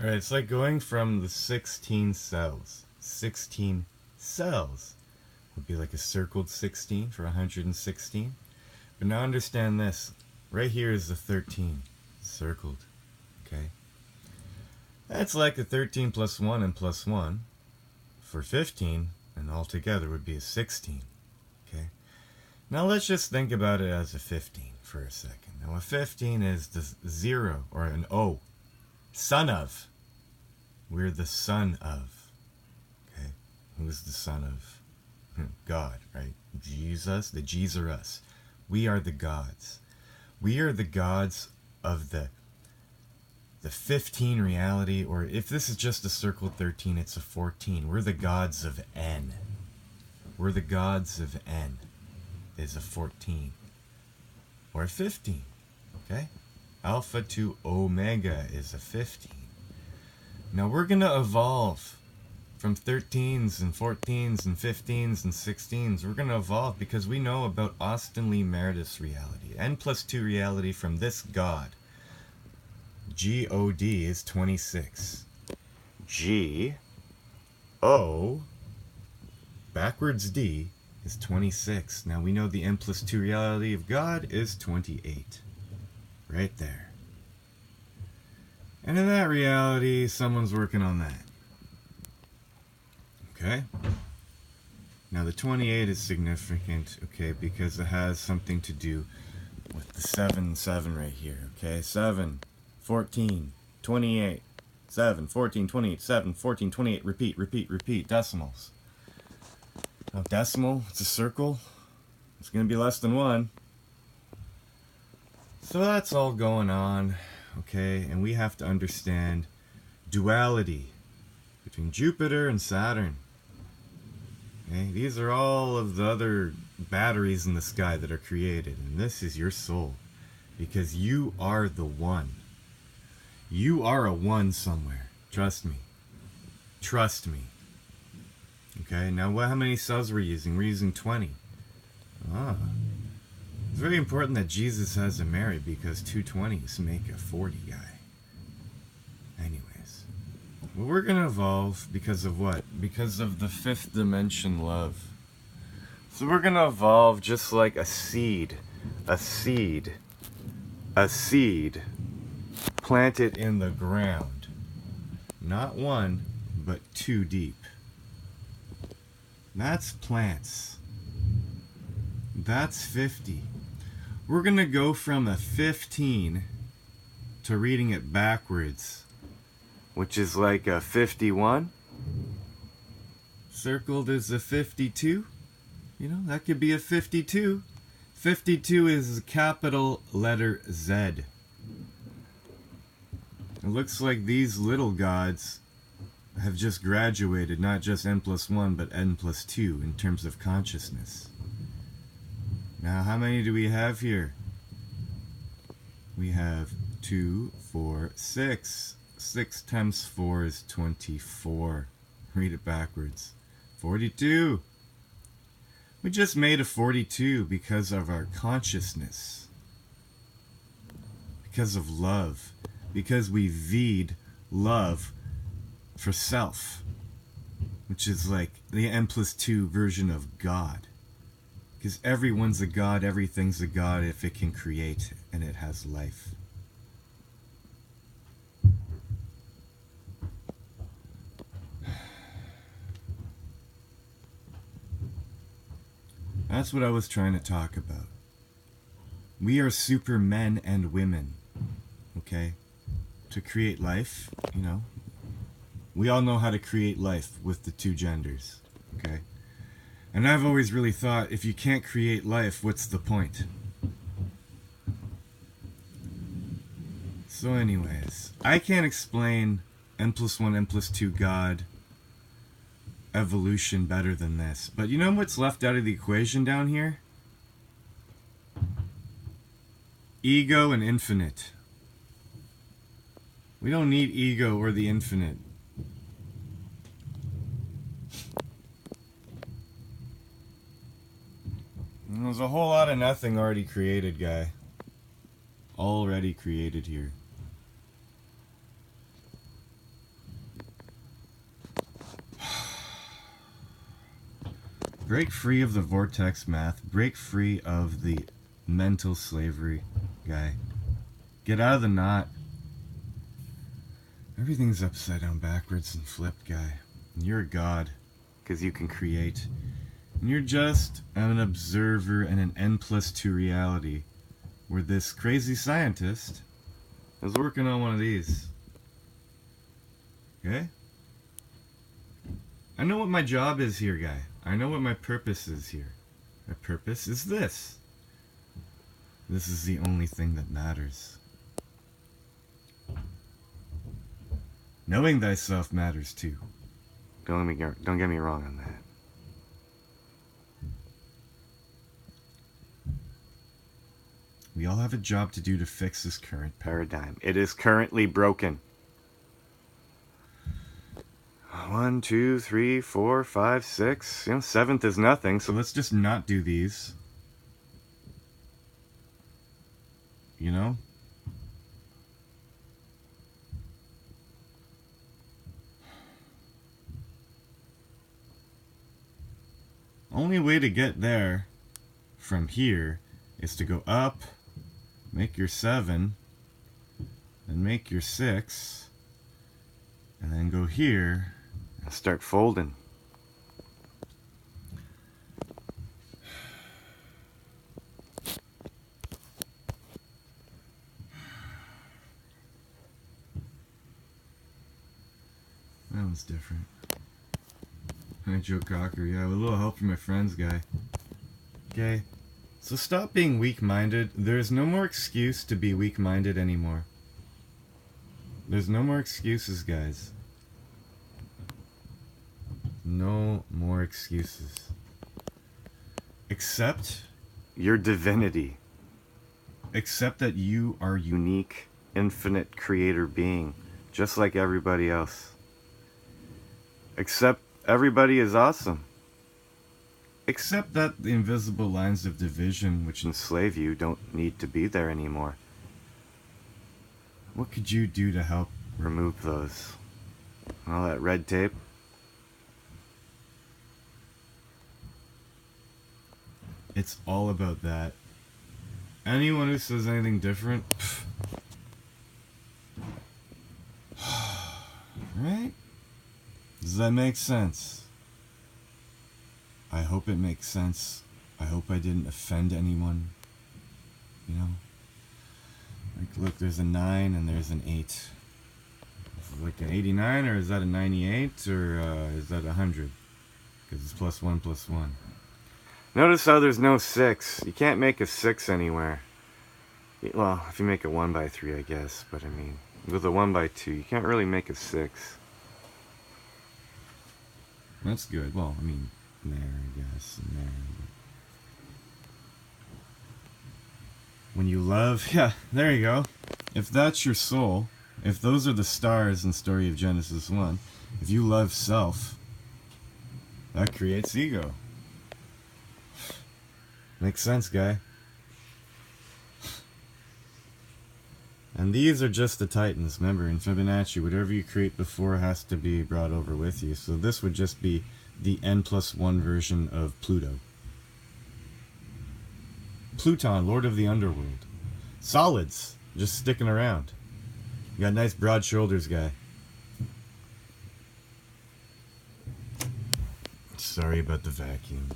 Alright, it's like going from the 16 cells. 16 cells would be like a circled 16 for 116. But now understand this. Right here is the 13 circled. Okay? That's like a 13 plus 1 and plus 1 for 15, and altogether would be a 16. Okay? Now let's just think about it as a 15 for a second. Now a 15 is the 0 or an O. Son of. We're the son of. Okay? Who's the son of? God, right? Jesus. The G's are us. We are the gods. We are the gods of the 15 reality, or if this is just a circle 13, it's a 14. We're the gods of N. We're the gods of N is a 14 or a 15. Okay? Alpha to Omega is a 15. Now we're going to evolve from 13s and 14s and 15s and 16s. We're going to evolve because we know about Austin Lee Meredith's reality. N plus 2 reality from this God. G-O-D is 26. G-O backwards D is 26. Now we know the N plus 2 reality of God is 28. Right there. And in that reality, someone's working on that. Okay? Now the 28 is significant, okay, because it has something to do with the 7 right here, okay? 7, 14, 28, 7, 14, 28, 7, 14, 28, repeat, repeat, repeat, decimals. Now decimal, it's a circle. It's going to be less than 1. So that's all going on, okay? And we have to understand duality between Jupiter and Saturn. Okay? These are all of the other batteries in the sky that are created. And this is your soul. Because you are the one. You are a one somewhere. Trust me. Trust me. Okay, now how many cells we're using? We're using 20. Ah. It's very important that Jesus has a Mary because 220s make a 40 guy. Anyways. Well, we're going to evolve because of what? Because of the 5th dimension love. So we're going to evolve just like a seed. A seed. A seed planted in the ground. Not 1, but 2 deep. That's plants. That's 50. We're going to go from a 15 to reading it backwards, which is like a 51. Circled is a 52. You know, that could be a 52. 52 is capital letter Z. It looks like these little gods have just graduated, not just N plus 1, but N plus 2 in terms of consciousness. Now, how many do we have here? We have 2, 4, 6. 6 times 4 is 24. Read it backwards. 42. We just made a 42 because of our consciousness. Because of love. Because we V'd love for self. Which is like the N plus 2 version of God. Because everyone's a god, everything's a god if it can create and it has life. That's what I was trying to talk about. We are super men and women, okay? To create life, you know. We all know how to create life with the 2 genders, okay? And I've always really thought, if you can't create life, what's the point? So anyways, I can't explain N plus 1, N plus 2 God evolution better than this. But you know what's left out of the equation down here? Ego and infinite. We don't need ego or the infinite. There's a whole lot of nothing already created, guy. Already created here. Break free of the vortex math. Break free of the mental slavery, guy. Get out of the knot. Everything's upside down, backwards, and flipped, guy. And you're a god, because you can create. And you're just an observer in an N+2 reality, where this crazy scientist is working on one of these. Okay? I know what my job is here, guy. I know what my purpose is here. My purpose is this. This is the only thing that matters. Knowing thyself matters too. Don't get me wrong on that. We all have a job to do to fix this current paradigm. It is currently broken. 1, 2, 3, 4, 5, 6. You know, 7th is nothing, so let's just not do these. You know? Only way to get there from here is to go up, make your 7, and make your 6, and then go here and start folding. That one's different. Hi, Joe Cocker. Yeah, with a little help from my friends, guy. Okay, so stop being weak-minded. There's no more excuse to be weak-minded anymore. There's no more excuses, guys. No more excuses. Accept your divinity. Accept that you are unique, infinite creator being, just like everybody else. Accept everybody is awesome. Accept that the invisible lines of division which enslave you don't need to be there anymore. What could you do to help remove those? All that red tape? It's all about that. Anyone who says anything different, right? Does that make sense? I hope it makes sense. I hope I didn't offend anyone. You know? Like, look, there's a 9 and there's an 8. Is it like an 89, or is that a 98, or is that 100? Because it's +1 +1. Notice how there's no 6. You can't make a 6 anywhere. Well, if you make a 1/3, I guess. But I mean, with a 1/2, you can't really make a 6. That's good. Well, I mean, there, I guess, and there. But when you love, yeah, there you go. If that's your soul, if those are the stars in Story of Genesis 1, if you love self, that creates ego. Makes sense, guy. And these are just the titans. Remember, in Fibonacci, whatever you create before has to be brought over with you. So this would just be the N+1 version of Pluto. Pluton, Lord of the Underworld. Solids, just sticking around. You got nice broad shoulders, guy. Sorry about the vacuum.